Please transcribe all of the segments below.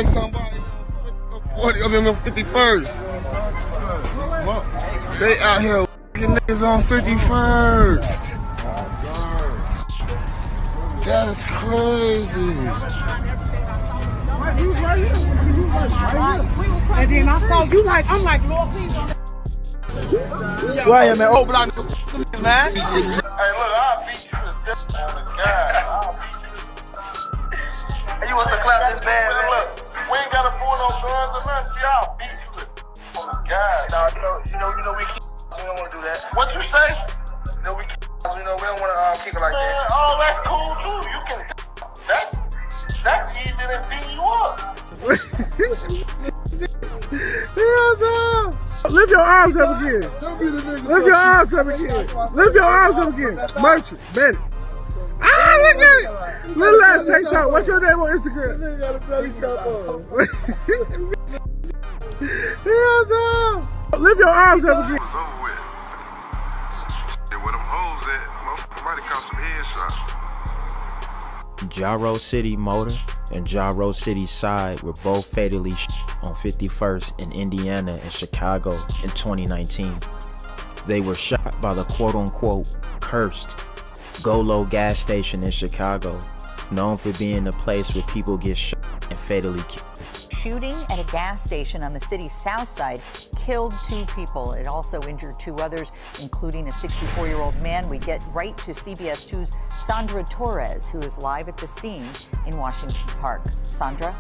like somebody on 40, I mean on 51st. They out here f***ing niggas on 51st. That's crazy. And then I saw you like, I'm like, Lord, please. Right here, man. Oh, block, man. Hey, look, I'll beat you to death on the guy. I'll beat you. Hey, you want to clap this band, man? Look, we ain't got to pull no guns or nothing. See, I'll beat you to death on the guy. No, you know, we keep. We don't want to do that. What you say? You know, we keep. We don't want to kick it like Man, that. oh, that's cool too. You can. That's easier than beating you up. Hell no! Lift your arms up again. Lift your arms up again. Lift your arms up again. Merchant, Betty. Ah, look at it. Little ass TikTok. What's your name on Instagram? Got a belly cup on. Hell no! Lift your arms up again. It's over with. And where them hoes at, somebody caught some headshots. Jaro City Motor and Jaro City Side were both fatally shot on 51st in Indiana and Chicago in 2019. They were shot by the quote-unquote cursed Go-Low gas station in Chicago, known for being the place where people get shot and fatally killed. Shooting at a gas station on the city's south side killed 2 people. It also injured 2 others, including a 64-year-old man. We get right to CBS 2's Sandra Torres, who is live at the scene in Washington Park. Sandra?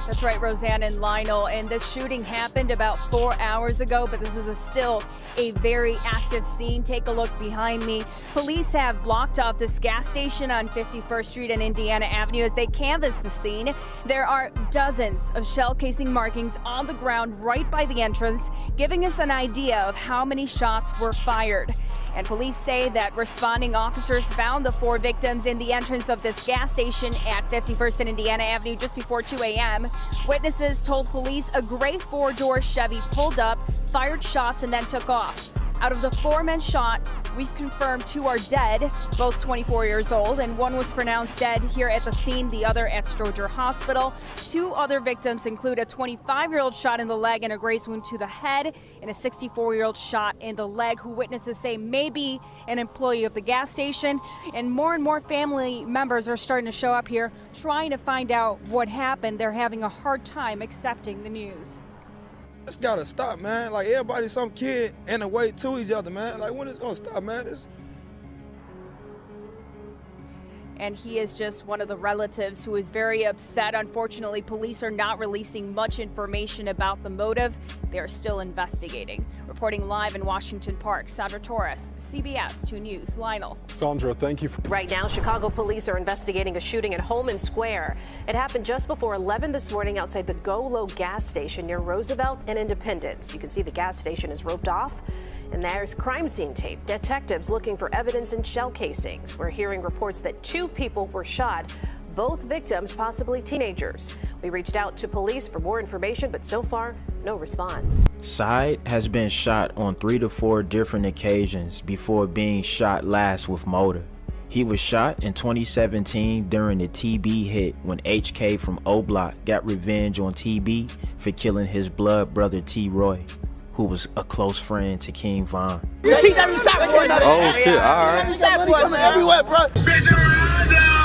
That's right, Roseanne and Lionel. And this shooting happened about 4 hours ago, but this is still a very active scene. Take a look behind me. Police have blocked off this gas station on 51st Street and Indiana Avenue as they canvass the scene. There are dozens of shell casing markings on the ground right by the entrance, giving us an idea of how many shots were fired. And police say that responding officers found the 4 victims in the entrance of this gas station at 51st and Indiana Avenue just before 2 a.m. Witnesses told police a gray 4-door Chevy pulled up, fired shots, and then took off. Out of the 4 men shot, we've confirmed 2 are dead, both 24 years old, and 1 was pronounced dead here at the scene, the other at Stroger Hospital. 2 other victims include a 25-year-old shot in the leg and a graze wound to the head, and a 64-year-old shot in the leg, who witnesses say may be an employee of the gas station. And more family members are starting to show up here, trying to find out what happened. They're having a hard time accepting the news. It's gotta stop, man. Like, everybody's some kid in a way to each other, man. Like, when it's gonna stop, man? And he is just one of the relatives who is very upset. Unfortunately, police are not releasing much information about the motive. They are still investigating. Reporting live in Washington Park, Sandra Torres, CBS 2 News. Lionel. Sandra, thank you. Right now, Chicago police are investigating a shooting at Holman Square. It happened just before 11 this morning outside the Go-Low gas station near Roosevelt and Independence. You can see the gas station is roped off. And there's crime scene tape. Detectives looking for evidence in shell casings. We're hearing reports that 2 people were shot, both victims possibly teenagers. We reached out to police for more information, but so far, no response. Side has been shot on 3 to 4 different occasions before being shot last with Motor. He was shot in 2017 during the TB hit when HK from O Block got revenge on TB for killing his blood brother T-Roy, who was a close friend to King Von. Oh shit, alright. Everywhere, bro.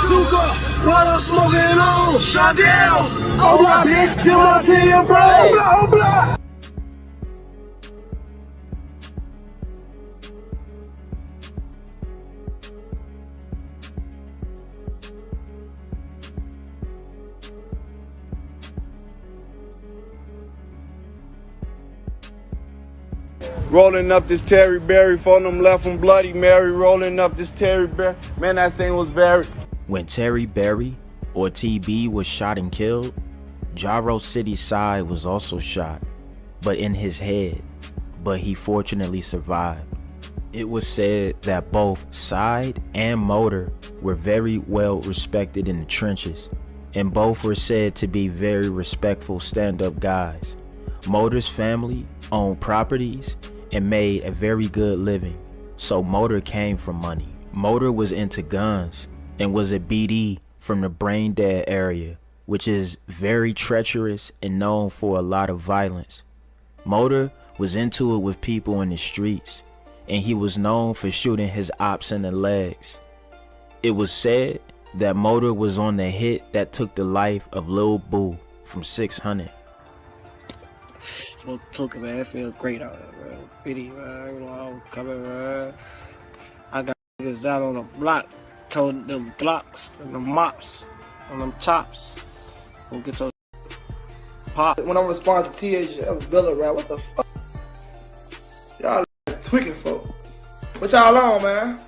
Suka, what I'm smoking on, shut down. Oh, my bitch, do my team, bro. Oh, blah. Rolling up this Terry Berry, phone them left from Bloody Mary. Rolling up this Terry Berry, man, that thing was very. When Terry Berry, or TB, was shot and killed, Jaro City Side was also shot, but in his head, but he fortunately survived. It was said that both Side and Motor were very well respected in the trenches, and both were said to be very respectful stand-up guys. Motor's family owned properties and made a very good living, so Motor came from money. Motor was into guns and was a BD from the Brain Dead area which is very treacherous and known for a lot of violence. Motor was into it with people in the streets, and he was known for shooting his ops in the legs. It was said that Motor was on the hit that took the life of Lil Boo from 600. Well, talking, man, it feels great out there, bro. Pity, man, you know, I'm coming, man. I got niggas out on the block, told them blocks and the mops and them chops. We'll get those pop. When I'm responding to TH, I was Billa rap. What the fuck? Y'all is tweaking, folk. What y'all on, man?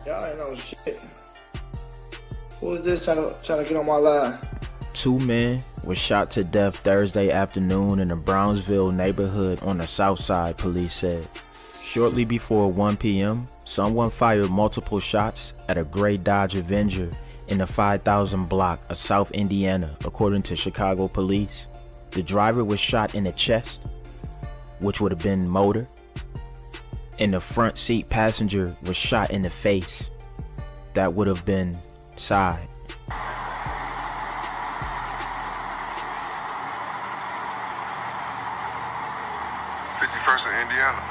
Y'all ain't no shit. Who is this trying to get on my line? 2 men were shot to death Thursday afternoon in the Brownsville neighborhood on the south side, police said. Shortly before 1 p.m., someone fired multiple shots at a gray Dodge Avenger in the 5000 block of South Indiana, according to Chicago police. The driver was shot in the chest, which would have been Motor, and the front seat passenger was shot in the face. That would have been Side. 51st in Indiana.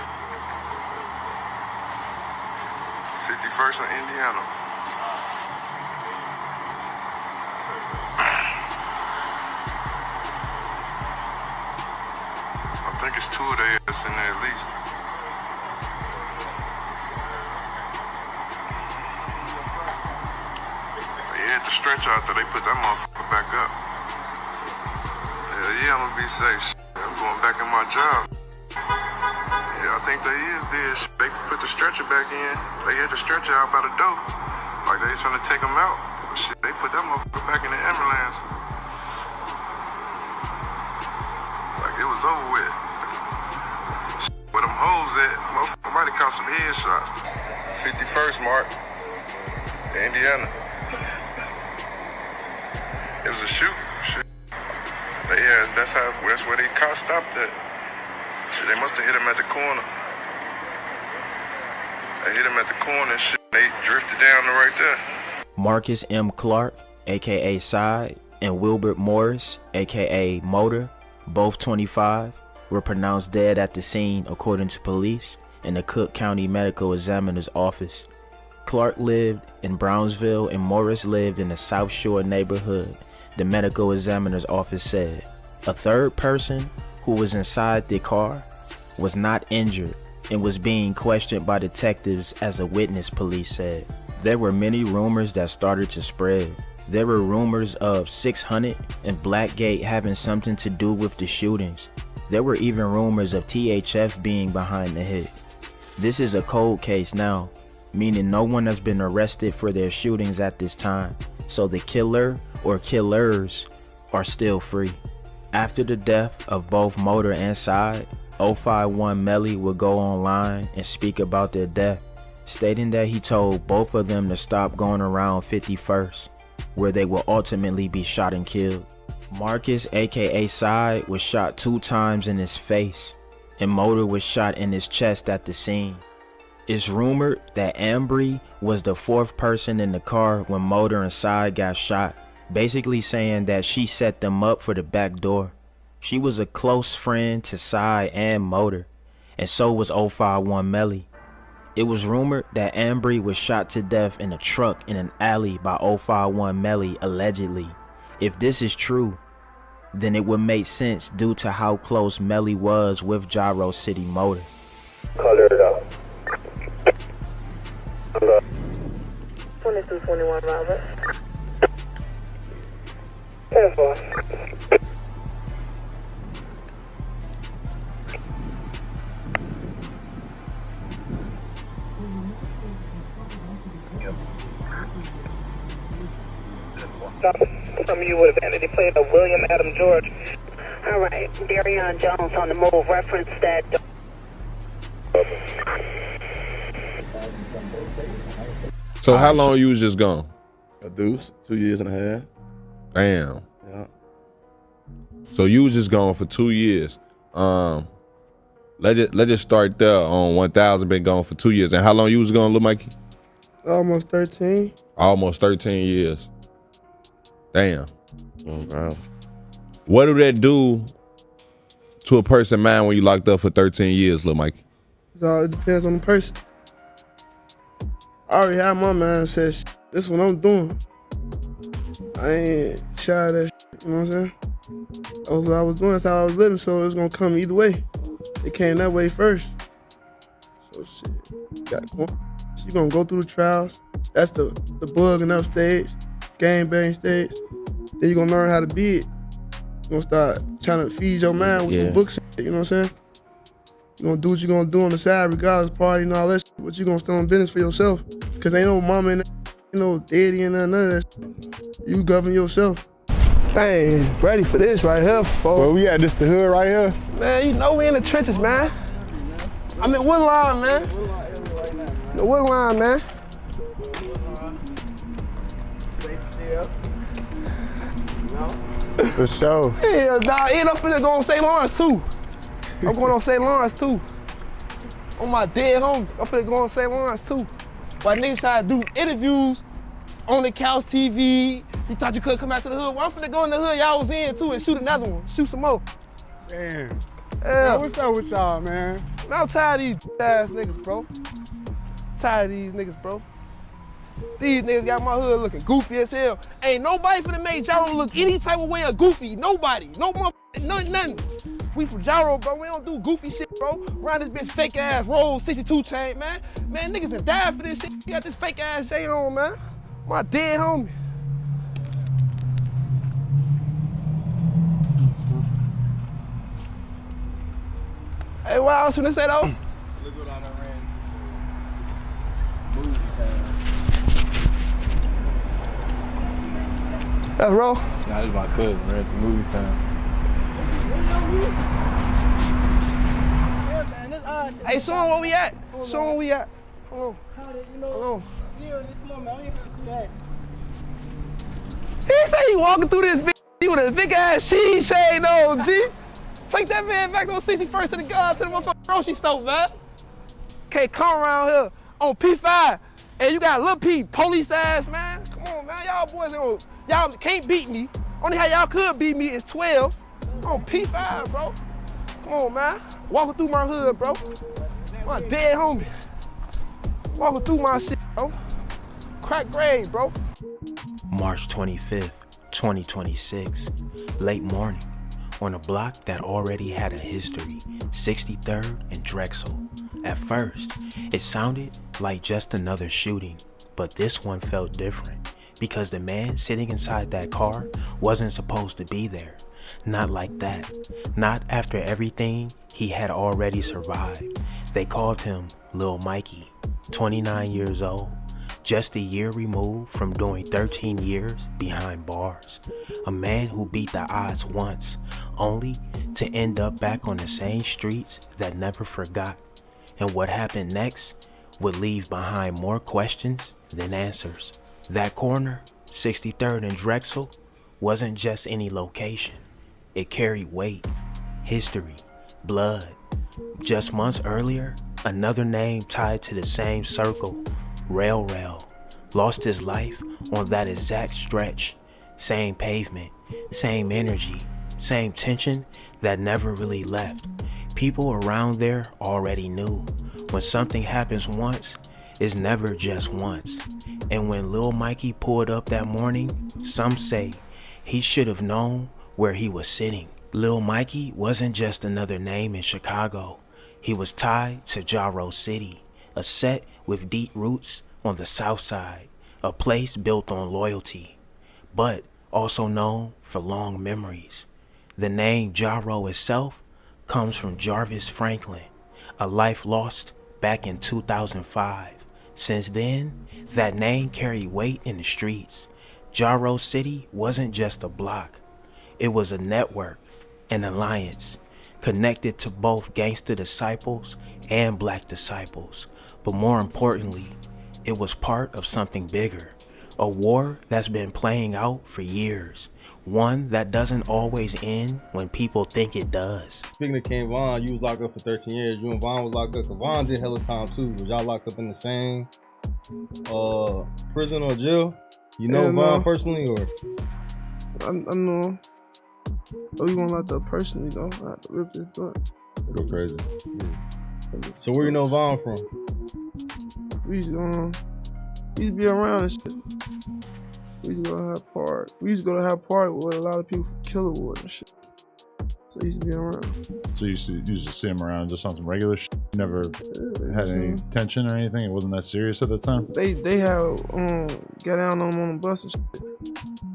51st in Indiana. I think it's 2 of they that's in there at least. They had to stretch out till they put that motherfucker back up. Hell yeah, I'm gonna be safe. I'm going back in my job. Yeah, I think they is there. They put the stretcher back in. They had the stretcher out by the door. Like they was trying to take them out. But shit, they put that motherfucker back in the ambulance. Like it was over with. Where them hoes at, motherfucker might have caught some headshots. 51st Mark, Indiana. It was a shoot. Shit. Yeah, that's where they caught stopped at. Shit, they must have hit him at the corner. They hit him at the corner and shit. They drifted down to right there. Marcus M. Clark, aka Side, and Wilbert Morris, aka Motor, both 25, were pronounced dead at the scene according to police and the Cook County Medical Examiner's office. Clark lived in Brownsville and Morris lived in the South Shore neighborhood, the medical examiner's office said. A third person who was inside the car was not injured and was being questioned by detectives as a witness, police said. There were many rumors that started to spread. There were rumors of 600 and Blackgate having something to do with the shootings. There were even rumors of THF being behind the hit. This is a cold case now, meaning no one has been arrested for their shootings at this time, so the killer or killers are still free. After the death of both Motor and Side, 051 Melly would go online and speak about their death, stating that he told both of them to stop going around 51st, where they will ultimately be shot and killed. Marcus, aka Side, was shot 2 times in his face, and Motor was shot in his chest at the scene. It's rumored that Ambry was the 4th person in the car when Motor and Side got shot, basically saying that she set them up for the back door. She was a close friend to Side and Motor, and so was 051 Melly. It was rumored that Ambry was shot to death in a truck in an alley by 051 Melly allegedly. If this is true, then it would make sense due to how close Melly was with Jaro City Motor. Color it up. 2221 Robert. 10-4. Some of you would have vanity played a William Adam George. All right, Darion Jones on the move. Reference that. So how long you was just gone? A deuce, 2 years and a half. Damn. Yeah. So you was just gone for 2 years. Let's just start there on 1000. Been gone for 2 years. And how long you was gone, Lil Mikey? Almost 13. Almost 13 years. Damn. Oh, bro. What do that do to a person mind when you locked up for 13 years, Lil Mikey? It depends on the person. I already have my mindset. This is what I'm doing. I ain't shy of that shit, you know what I'm saying? That was what I was doing, that's how I was living, so it was gonna come either way. It came that way first. So shit, you gonna go through the trials. That's the bugging up stage, gangbang stage. Then you gonna learn how to be it. You gonna start trying to feed your mind with the books, you know what I'm saying? You gonna do what you gonna do on the side, regardless party and all that shit, but you gonna stay on business for yourself. Cause ain't no mama and no daddy and none of that shit. You govern yourself. Hey, ready for this right here, folks. Well, we at this the hood right here. Man, you know we in the trenches, man. I'm in Woodline, man. The Woodline, man. For sure. Yeah, nah, and I'm finna go on St. Lawrence too. I'm going on St. Lawrence too. On my dead homie, I'm finna go on St. Lawrence too. Why niggas try to do interviews on the couch TV. You thought you couldn't come out to the hood. Well, I'm finna go in the hood y'all was in too and shoot another one. Shoot some more. Damn. Yeah. Man, what's up with y'all, man? Man, I'm tired of these ass niggas, bro. Tired of these niggas, bro. These niggas got my hood looking goofy as hell. Ain't nobody finna make Jaro look any type of way of goofy. Nobody. No motherfucking nothing. We from Jaro, bro. We don't do goofy shit, bro. Around this bitch fake ass roll 62 chain, man. Man, niggas done died for this shit. You got this fake ass chain on, man. My dead homie. Hey, what I was finna say though? Look what I done ran into. Movie time. That's Ro? Nah, this is my cousin. Ran to movie time. Hey, show him where we at. Show him where we at. Hold on. Hold on. He say he walking through this bitch with a big ass cheese shade on, G. Take that man back on 61st and the God to the motherfucking grocery store, man. Can't come around here on P5 and you got Lil P, police ass, man. Come on, man. Y'all boys, y'all can't beat me. Only how y'all could beat me is 12 on P5, bro. Come on, man. Walking through my hood, bro. My dead homie. Walking through my shit, bro. Crack grade, bro. March 25th, 2026, late morning, on a block that already had a history, 63rd and Drexel. At first, it sounded like just another shooting, but this one felt different because the man sitting inside that car wasn't supposed to be there. Not like that. Not after everything he had already survived. They called him Lil Mikey, 29 years old, just a year removed from doing 13 years behind bars. A man who beat the odds once, only to end up back on the same streets that never forgot. And what happened next would leave behind more questions than answers. That corner, 63rd and Drexel, wasn't just any location. It carried weight, history, blood. Just months earlier, another name tied to the same circle, Rail, lost his life on that exact stretch. Same pavement, same energy, same tension that never really left. People around there already knew when something happens once, it's never just once. And when Lil Mikey pulled up that morning, some say he should have known where he was sitting. Lil Mikey wasn't just another name in Chicago. He was tied to Jaro City, a set with deep roots on the south side, a place built on loyalty, but also known for long memories. The name Jaro itself comes from Jarvis Franklin, a life lost back in 2005. Since then, that name carried weight in the streets. Jaro City wasn't just a block. It was a network, an alliance, connected to both gangster disciples and black disciples. But more importantly, it was part of something bigger, a war that's been playing out for years, one that doesn't always end when people think it does. Speaking of King Von, you was locked up for 13 years. You and Von was locked up, because Von did hella time too. Was y'all locked up in the same prison or jail? You know Von personally, or? I know him. Oh, we won't let the personally though. I have to rip this blunt. Go crazy. So where you know Vaughn from? We used to be around and shit. We used to go to Hyde Park. We used to go to Hyde Park with a lot of people from Killerwood and shit. So I used to be around. So you used to see him around just on some regular shit? You never had any tension or anything? It wasn't that serious at the time? They had got down on him on the bus and shit.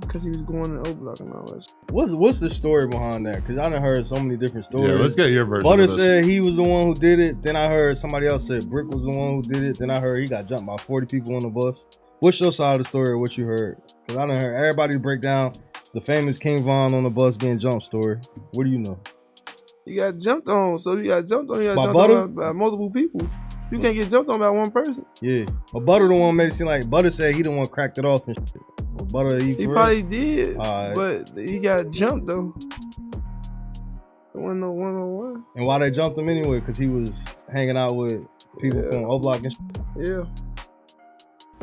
Because he was going to O Block and all that shit. What's the story behind that? Because I done heard so many different stories. Yeah, let's get your version. Butter of this. said he was the one who did it. Then I heard somebody else said Brick was the one who did it. Then I heard he got jumped by 40 people on the bus. What's your side of the story or what you heard? Because I done heard everybody break down the famous King Von on the bus getting jumped story. What do you know? You got jumped on. So you got jumped on. You got By jumped Butter? on by multiple people. You can't get jumped on by one person. Yeah. But Butter the one made it seem like Butter said he the one cracked it off and shit. But Butter, He probably did. Alright. But he got jumped though. There wasn't no 101. And why they jumped him anyway? Because he was hanging out with people from O Block and shit. Yeah.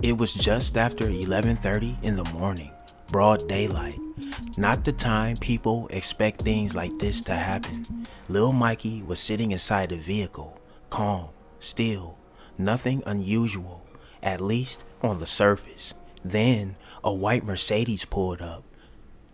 It was just after 11:30 in the morning, broad daylight. Not the time people expect things like this to happen. Lil Mikey was sitting inside the vehicle, calm, still, nothing unusual, at least on the surface. Then a white Mercedes pulled up.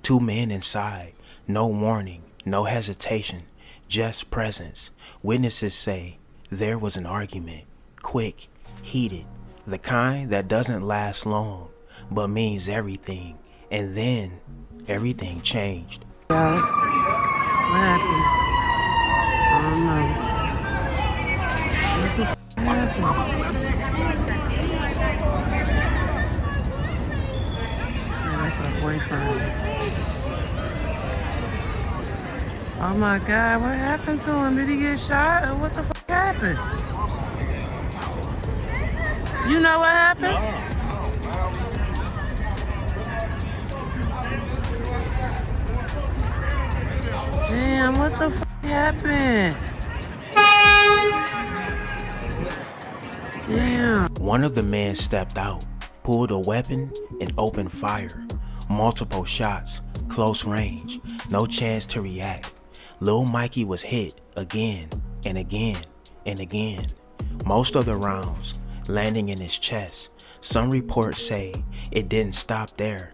2 men inside, no warning, no hesitation, just presence. Witnesses say there was an argument, quick, heated, the kind that doesn't last long, but means everything. And then everything changed. What happened? I don't know. What the happened? That's her boyfriend. Oh my God, what happened to him? Did he get shot or what the fuck happened? You know what happened? Damn, what the fuck happened? Damn. One of the men stepped out, pulled a weapon, and opened fire. Multiple shots, close range, no chance to react. Lil Mikey was hit again and again and again. Most of the rounds landing in his chest. Some reports say it didn't stop there,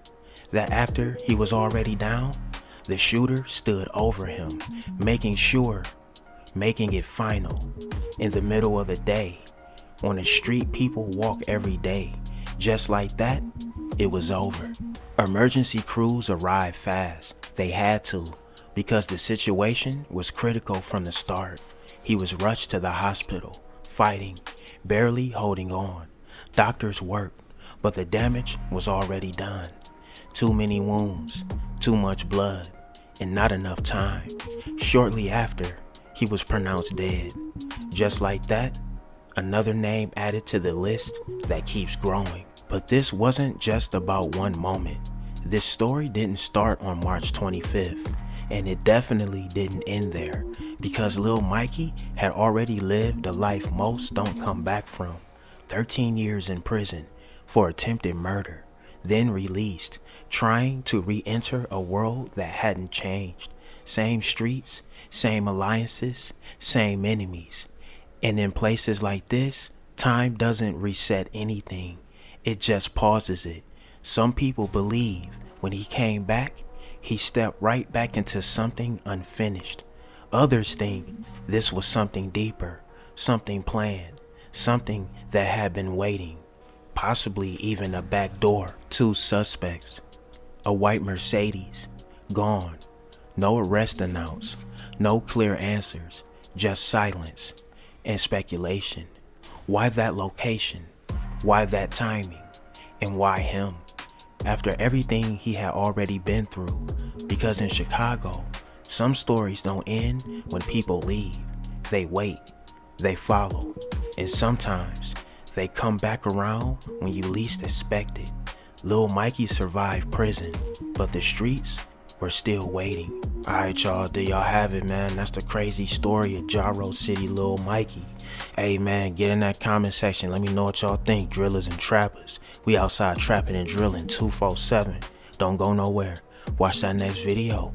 that after he was already down, the shooter stood over him, making it final. In the middle of the day, on a street people walk every day. Just like that, it was over. Emergency crews arrived fast. They had to, because the situation was critical from the start. He was rushed to the hospital, fighting, barely holding on. Doctors worked, but the damage was already done. Too many wounds, too much blood, and not enough time. Shortly after, he was pronounced dead. Just like that, another name added to the list that keeps growing. But this wasn't just about one moment. This story didn't start on March 25th, and it definitely didn't end there, because Lil Mikey had already lived a life most don't come back from. 13 years in prison for attempted murder, then released, trying to re-enter a world that hadn't changed. Same streets, same alliances, same enemies. And in places like this, time doesn't reset anything. It just pauses it. Some people believe when he came back, he stepped right back into something unfinished. Others think this was something deeper, something planned, something that had been waiting, possibly even a back door. 2 suspects, a white Mercedes, gone. No arrest announced, no clear answers, just silence and speculation. Why that location? Why that timing? And why him? After everything he had already been through. Because in Chicago, some stories don't end when people leave. They wait, they follow, and sometimes they come back around when you least expect it. Lil Mikey survived prison, but the streets were still waiting. Alright y'all, there y'all have it, man. That's the crazy story of Jaro City Lil Mikey. Hey man, get in that comment section. Let me know what y'all think, drillers and trappers. We outside trapping and drilling 247. Don't go nowhere. Watch that next video.